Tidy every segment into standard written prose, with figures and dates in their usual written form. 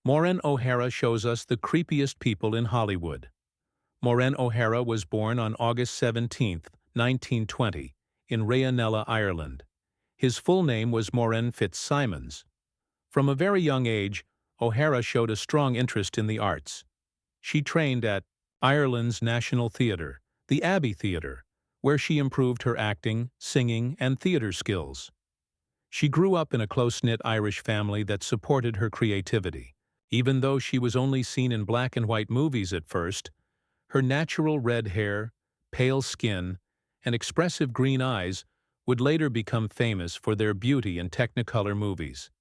Maureen O'Hara shows us the creepiest people in Hollywood. Maureen O'Hara was born on August 17, 1920, in Rayanella, Ireland. His full name was Maureen Fitzsimons. From a very young age, O'Hara showed a strong interest in the arts. She trained at Ireland's National Theatre, the Abbey Theatre, where she improved her acting, singing, and theatre skills. She grew up in a close-knit Irish family that supported her creativity. Even though she was only seen in black and white movies at first, her natural red hair, pale skin, and expressive green eyes would later become famous for their beauty in Technicolor movies.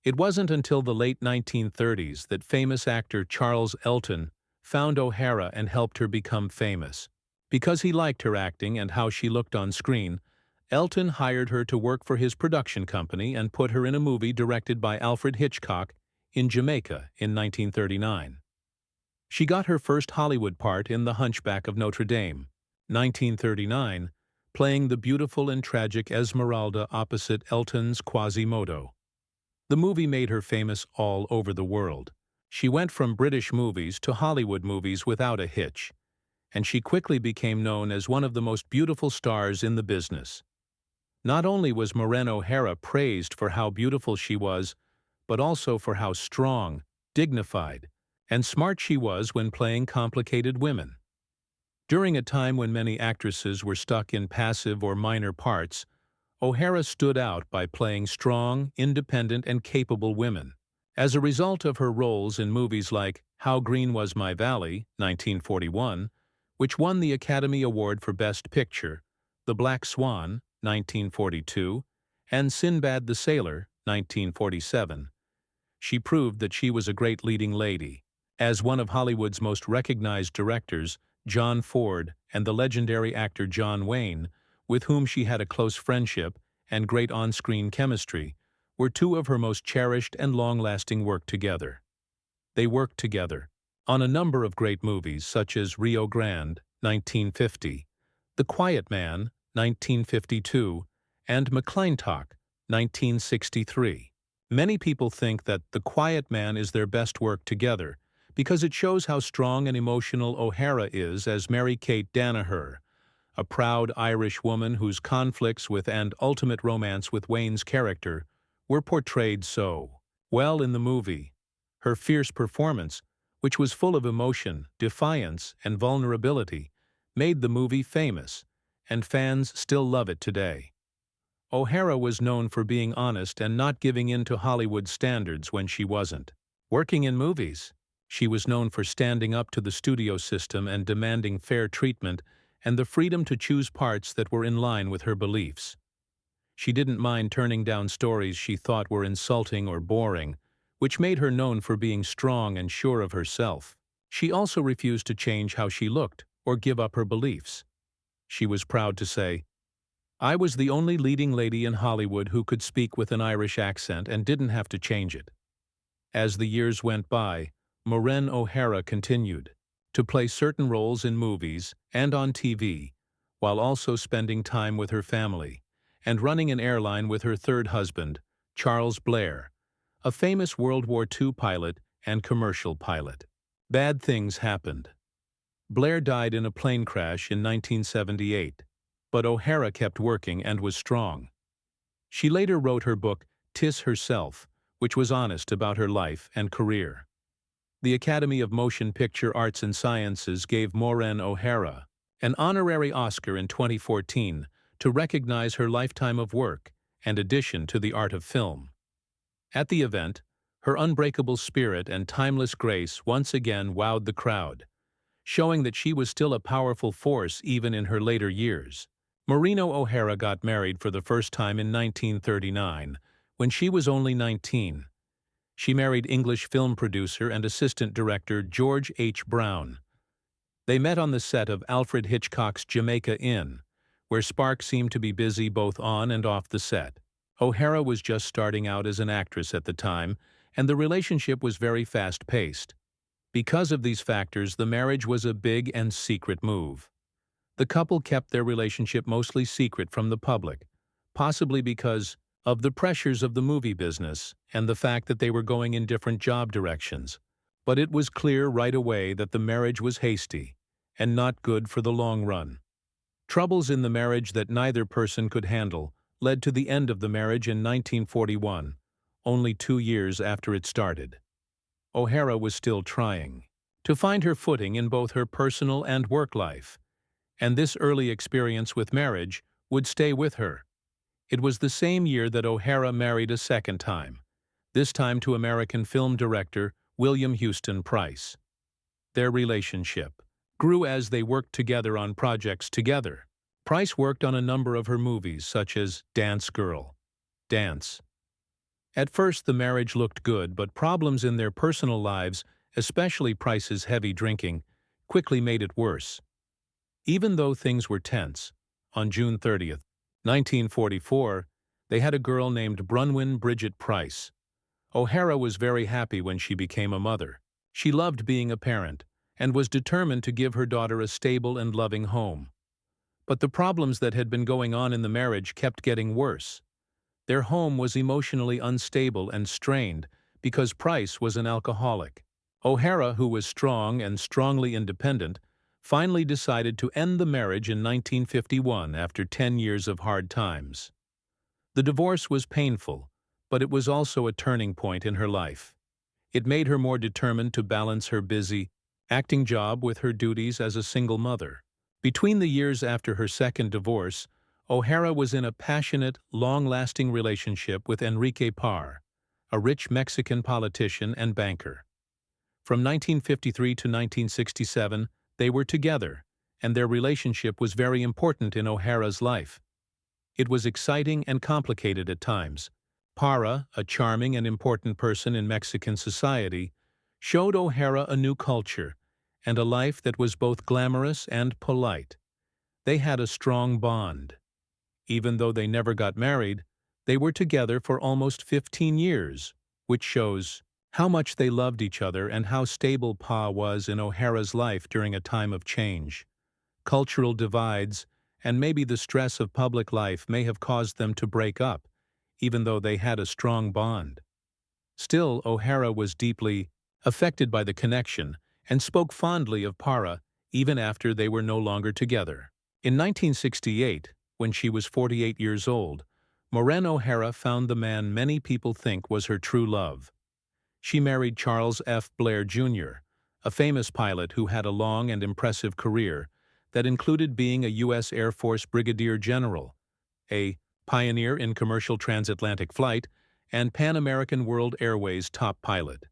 It wasn't until the late 1930s that famous actor Charles Elton found O'Hara and helped her become famous. Because he liked her acting and how she looked on screen, Elton hired her to work for his production company and put her in a movie directed by Alfred Hitchcock in Jamaica in 1939. She got her first Hollywood part in The Hunchback of Notre Dame, 1939, playing the beautiful and tragic Esmeralda opposite Elton's Quasimodo. The movie made her famous all over the world. She went from British movies to Hollywood movies without a hitch, and she quickly became known as one of the most beautiful stars in the business. Not only was Maureen O'Hara praised for how beautiful she was, but also for how strong, dignified, and smart she was when playing complicated women. During a time when many actresses were stuck in passive or minor parts, O'Hara stood out by playing strong, independent, and capable women. As a result of her roles in movies like How Green Was My Valley, 1941, which won the Academy Award for Best Picture, The Black Swan, 1942, and Sinbad the Sailor, 1947, she proved that she was a great leading lady. As one of Hollywood's most recognized directors, John Ford and the legendary actor John Wayne, with whom she had a close friendship and great on-screen chemistry, were two of her most cherished and long-lasting work together. They worked together on a number of great movies such as Rio Grande, 1950, The Quiet Man, 1952, and McClintock, 1963. Many people think that The Quiet Man is their best work together because it shows how strong and emotional O'Hara is as Mary-Kate Danaher, a proud Irish woman whose conflicts with and ultimate romance with Wayne's character were portrayed so well in the movie. Her fierce performance, which was full of emotion, defiance, and vulnerability, made the movie famous, and fans still love it today. O'Hara was known for being honest and not giving in to Hollywood standards when she wasn't. Working in movies, she was known for standing up to the studio system and demanding fair treatment and the freedom to choose parts that were in line with her beliefs. She didn't mind turning down stories she thought were insulting or boring, which made her known for being strong and sure of herself. She also refused to change how she looked or give up her beliefs. She was proud to say, "I was the only leading lady in Hollywood who could speak with an Irish accent and didn't have to change it." As the years went by, Maureen O'Hara continued to play certain roles in movies and on TV, while also spending time with her family and running an airline with her third husband, Charles Blair, a famous World War II pilot and commercial pilot. Bad things happened. Blair died in a plane crash in 1978, but O'Hara kept working and was strong. She later wrote her book, "'Tis Herself," which was honest about her life and career. The Academy of Motion Picture Arts and Sciences gave Maureen O'Hara an honorary Oscar in 2014 to recognize her lifetime of work and addition to the art of film. At the event, her unbreakable spirit and timeless grace once again wowed the crowd, showing that she was still a powerful force even in her later years. Maureen O'Hara got married for the first time in 1939, when she was only 19. She married English film producer and assistant director George H. Brown. They met on the set of Alfred Hitchcock's Jamaica Inn, where sparks seemed to be busy both on and off the set. O'Hara was just starting out as an actress at the time, and the relationship was very fast-paced. Because of these factors, the marriage was a big and secret move. The couple kept their relationship mostly secret from the public, possibly because of the pressures of the movie business and the fact that they were going in different job directions, but it was clear right away that the marriage was hasty and not good for the long run. Troubles in the marriage that neither person could handle led to the end of the marriage in 1941, only 2 years after it started. O'Hara was still trying to find her footing in both her personal and work life, and this early experience with marriage would stay with her. It was the same year that O'Hara married a second time, this time to American film director William Houston Price. Their relationship grew as they worked together on projects together. Price worked on a number of her movies, such as Dance Girl, Dance. At first, the marriage looked good, but problems in their personal lives, especially Price's heavy drinking, quickly made it worse. Even though things were tense, on June 30th, 1944, they had a girl named Brunwyn Bridget Price. O'Hara was very happy when she became a mother. She loved being a parent and was determined to give her daughter a stable and loving home. But the problems that had been going on in the marriage kept getting worse. Their home was emotionally unstable and strained because Price was an alcoholic. O'Hara, who was strong and strongly independent, finally decided to end the marriage in 1951 after 10 years of hard times. The divorce was painful, but it was also a turning point in her life. It made her more determined to balance her busy, acting job with her duties as a single mother. Between the years after her second divorce, O'Hara was in a passionate, long-lasting relationship with Enrique Parr, a rich Mexican politician and banker. From 1953 to 1967, they were together, and their relationship was very important in O'Hara's life. It was exciting and complicated at times. Parra, a charming and important person in Mexican society, showed O'Hara a new culture and a life that was both glamorous and polite. They had a strong bond. Even though they never got married, they were together for almost 15 years, which shows how much they loved each other and how stable Pa was in O'Hara's life during a time of change. Cultural divides and maybe the stress of public life may have caused them to break up, even though they had a strong bond. Still, O'Hara was deeply affected by the connection and spoke fondly of Parra even after they were no longer together. In 1968, when she was 48 years old, Maureen O'Hara found the man many people think was her true love. She married Charles F. Blair, Jr., a famous pilot who had a long and impressive career that included being a U.S. Air Force Brigadier General, a pioneer in commercial transatlantic flight, and Pan American World Airways top pilot.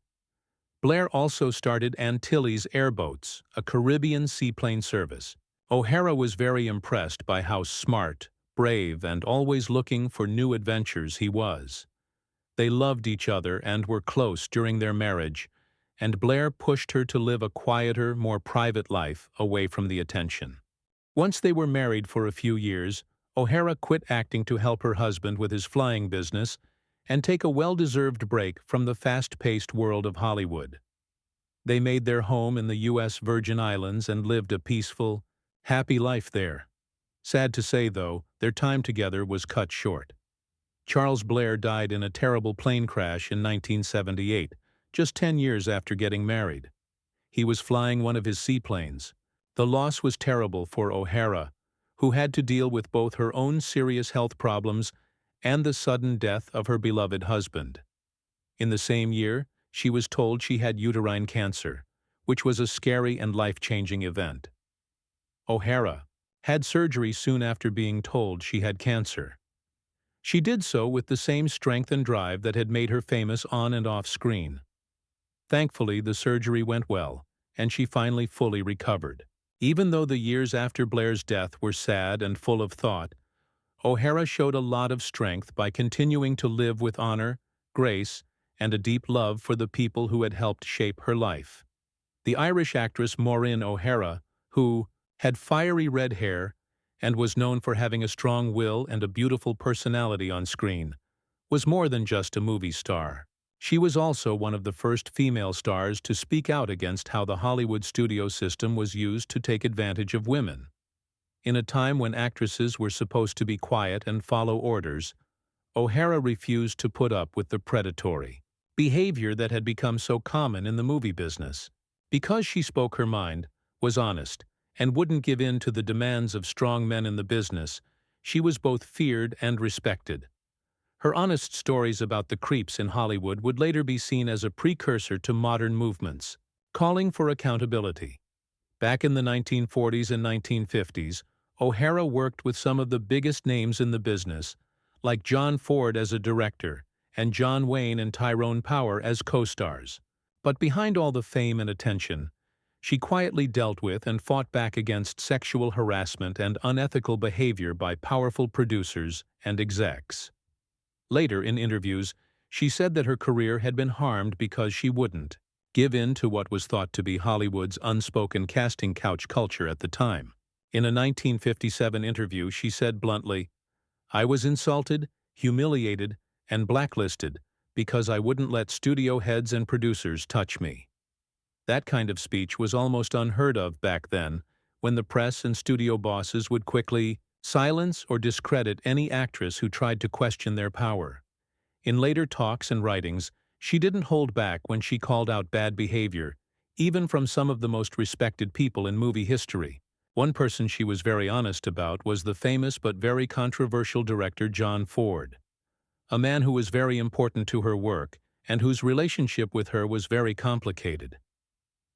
Blair also started Antilles Airboats, a Caribbean seaplane service. O'Hara was very impressed by how smart, brave, and always looking for new adventures he was. They loved each other and were close during their marriage, and Blair pushed her to live a quieter, more private life away from the attention. Once they were married for a few years, O'Hara quit acting to help her husband with his flying business and take a well-deserved break from the fast-paced world of Hollywood. They made their home in the U.S. Virgin Islands and lived a peaceful, happy life there. Sad to say, though, their time together was cut short. Charles Blair died in a terrible plane crash in 1978, just 10 years after getting married. He was flying one of his seaplanes. The loss was terrible for O'Hara, who had to deal with both her own serious health problems and the sudden death of her beloved husband. In the same year, she was told she had uterine cancer, which was a scary and life-changing event. O'Hara had surgery soon after being told she had cancer. She did so with the same strength and drive that had made her famous on and off screen. Thankfully, the surgery went well, and she finally fully recovered. Even though the years after Blair's death were sad and full of thought, O'Hara showed a lot of strength by continuing to live with honor, grace, and a deep love for the people who had helped shape her life. The Irish actress Maureen O'Hara, who had fiery red hair and was known for having a strong will and a beautiful personality on screen, was more than just a movie star. She was also one of the first female stars to speak out against how the Hollywood studio system was used to take advantage of women. In a time when actresses were supposed to be quiet and follow orders, O'Hara refused to put up with the predatory behavior that had become so common in the movie business. Because she spoke her mind, was honest, and wouldn't give in to the demands of strong men in the business, she was both feared and respected. Her honest stories about the creeps in Hollywood would later be seen as a precursor to modern movements, calling for accountability. Back in the 1940s and 1950s, O'Hara worked with some of the biggest names in the business, like John Ford as a director, and John Wayne and Tyrone Power as co-stars. But behind all the fame and attention, she quietly dealt with and fought back against sexual harassment and unethical behavior by powerful producers and execs. Later, in interviews, she said that her career had been harmed because she wouldn't give in to what was thought to be Hollywood's unspoken casting couch culture at the time. In a 1957 interview, she said bluntly, "I was insulted, humiliated, and blacklisted because I wouldn't let studio heads and producers touch me." That kind of speech was almost unheard of back then, when the press and studio bosses would quickly silence or discredit any actress who tried to question their power. In later talks and writings, she didn't hold back when she called out bad behavior, even from some of the most respected people in movie history. One person she was very honest about was the famous but very controversial director John Ford, a man who was very important to her work and whose relationship with her was very complicated.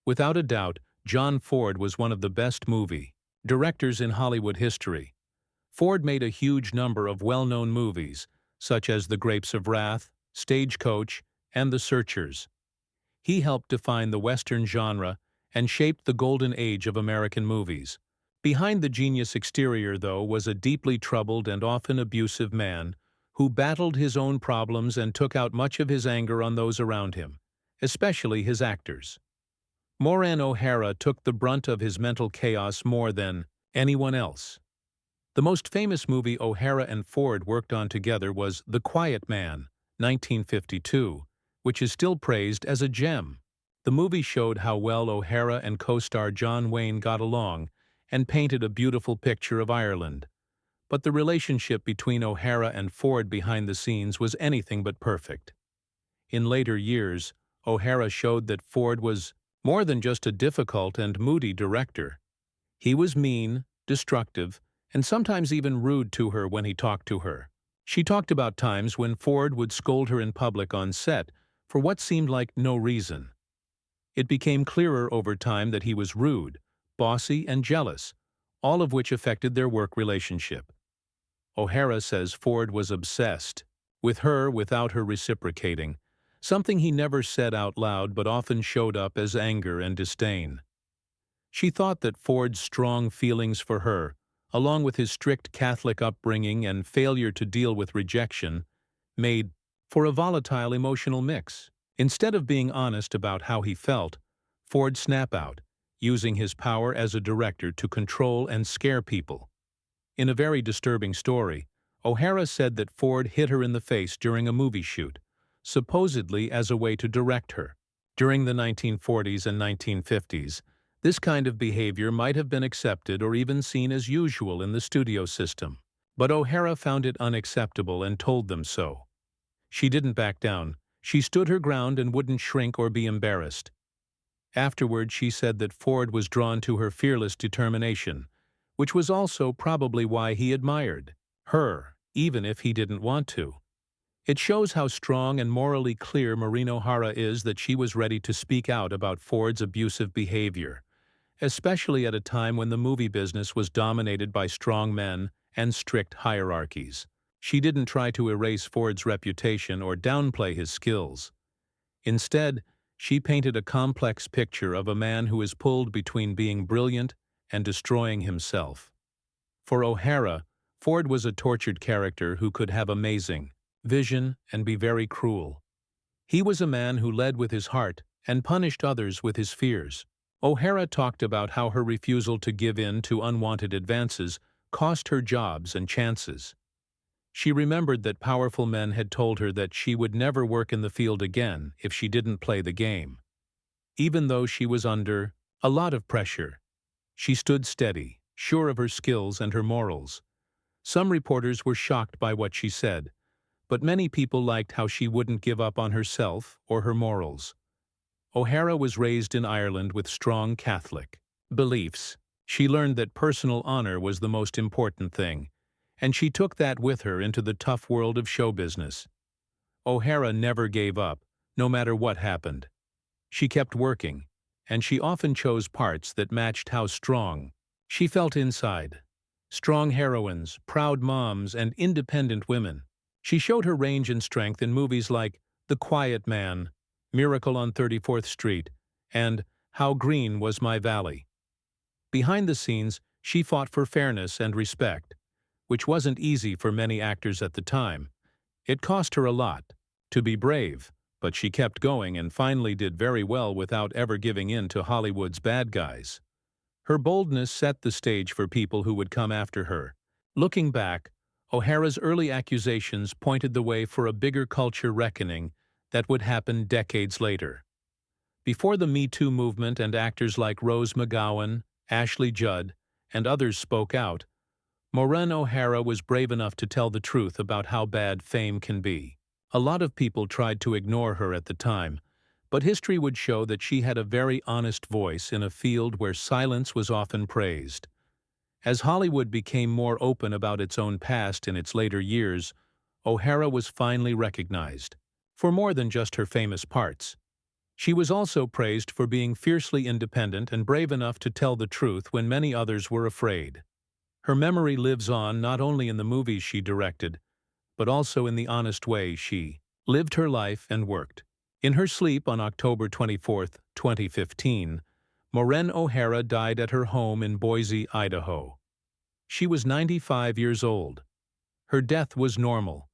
Without a doubt, John Ford was one of the best movie directors in Hollywood history. Ford made a huge number of well-known movies, such as The Grapes of Wrath, Stagecoach, and The Searchers. He helped define the Western genre and shaped the golden age of American movies. Behind the genius exterior, though, was a deeply troubled and often abusive man who battled his own problems and took out much of his anger on those around him, especially his actors. Maureen O'Hara took the brunt of his mental chaos more than anyone else. The most famous movie O'Hara and Ford worked on together was The Quiet Man, 1952, which is still praised as a gem. The movie showed how well O'Hara and co-star John Wayne got along and painted a beautiful picture of Ireland. But the relationship between O'Hara and Ford behind the scenes was anything but perfect. In later years, O'Hara showed that Ford was more than just a difficult and moody director. He was mean, destructive, and sometimes even rude to her when he talked to her. She talked about times when Ford would scold her in public on set for what seemed like no reason. It became clearer over time that he was rude, bossy, and jealous, all of which affected their work relationship. O'Hara says Ford was obsessed with her without her reciprocating, something he never said out loud but often showed up as anger and disdain. She thought that Ford's strong feelings for her, along with his strict Catholic upbringing and failure to deal with rejection, made for a volatile emotional mix. Instead of being honest about how he felt, Ford snapped out, using his power as a director to control and scare people. In a very disturbing story, O'Hara said that Ford hit her in the face during a movie shoot, supposedly as a way to direct her. During the 1940s and 1950s, this kind of behavior might have been accepted or even seen as usual in the studio system. But O'Hara found it unacceptable and told them so. She didn't back down. She stood her ground and wouldn't shrink or be embarrassed. Afterward, she said that Ford was drawn to her fearless determination, which was also probably why he admired her, even if he didn't want to. It shows how strong and morally clear Maureen O'Hara is that she was ready to speak out about Ford's abusive behavior, especially at a time when the movie business was dominated by strong men and strict hierarchies. She didn't try to erase Ford's reputation or downplay his skills. Instead, she painted a complex picture of a man who is pulled between being brilliant and destroying himself. For O'Hara, Ford was a tortured character who could have amazing vision and be very cruel. He was a man who led with his heart and punished others with his fears. O'Hara talked about how her refusal to give in to unwanted advances cost her jobs and chances. She remembered that powerful men had told her that she would never work in the field again if she didn't play the game. Even though she was under a lot of pressure, she stood steady, sure of her skills and her morals. Some reporters were shocked by what she said, but many people liked how she wouldn't give up on herself or her morals. O'Hara was raised in Ireland with strong Catholic beliefs. She learned that personal honor was the most important thing, and she took that with her into the tough world of show business. O'Hara never gave up, no matter what happened. She kept working, and she often chose parts that matched how strong she felt inside. Strong heroines, proud moms, and independent women. She showed her range and strength in movies like The Quiet Man, Miracle on 34th Street, and How Green Was My Valley. Behind the scenes, she fought for fairness and respect, which wasn't easy for many actors at the time. It cost her a lot to be brave, but she kept going and finally did very well without ever giving in to Hollywood's bad guys. Her boldness set the stage for people who would come after her. Looking back, O'Hara's early accusations pointed the way for a bigger culture reckoning that would happen decades later. Before the Me Too movement and actors like Rose McGowan, Ashley Judd, and others spoke out, Maureen O'Hara was brave enough to tell the truth about how bad fame can be. A lot of people tried to ignore her at the time, but history would show that she had a very honest voice in a field where silence was often praised. As Hollywood became more open about its own past in its later years, O'Hara was finally recognized for more than just her famous parts. She was also praised for being fiercely independent and brave enough to tell the truth when many others were afraid. Her memory lives on not only in the movies she directed, but also in the honest way she lived her life and worked. In her sleep on October 24, 2015, Maureen O'Hara died at her home in Boise, Idaho. She was 95 years old. Her death was normal,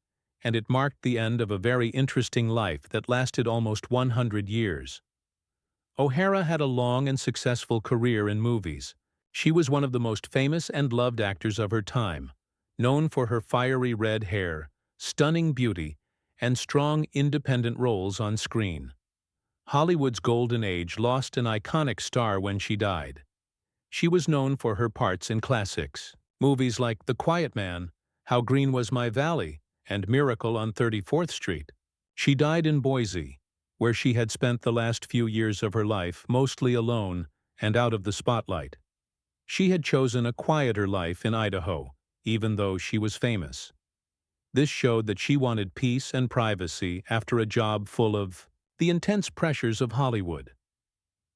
and it marked the end of a very interesting life that lasted almost 100 years. O'Hara had a long and successful career in movies. She was one of the most famous and loved actors of her time, known for her fiery red hair, stunning beauty, and strong independent roles on screen. Hollywood's golden age lost an iconic star when she died. She was known for her parts in classics, movies like The Quiet Man, How Green Was My Valley, and Miracle on 34th Street. She died in Boise, where she had spent the last few years of her life mostly alone and out of the spotlight. She had chosen a quieter life in Idaho, even though she was famous. This showed that she wanted peace and privacy after a job full of the intense pressures of Hollywood.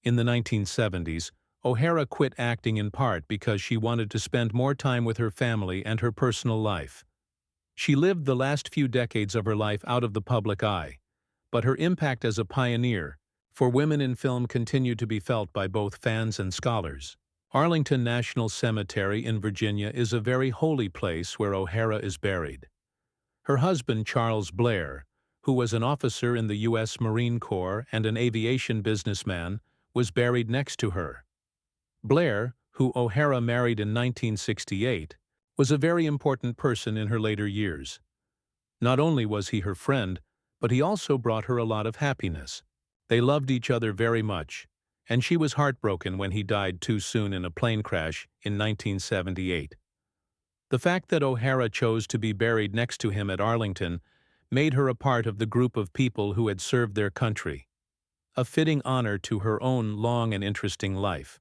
In the 1970s, O'Hara quit acting in part because she wanted to spend more time with her family and her personal life. She lived the last few decades of her life out of the public eye, but her impact as a pioneer for women in film continued to be felt by both fans and scholars. Arlington National Cemetery in Virginia is a very holy place where O'Hara is buried. Her husband, Charles Blair, who was an officer in the U.S. Marine Corps and an aviation businessman, was buried next to her. Blair, who O'Hara married in 1968, was a very important person in her later years. Not only was he her friend, but he also brought her a lot of happiness. They loved each other very much, and she was heartbroken when he died too soon in a plane crash in 1978. The fact that O'Hara chose to be buried next to him at Arlington made her a part of the group of people who had served their country, a fitting honor to her own long and interesting life.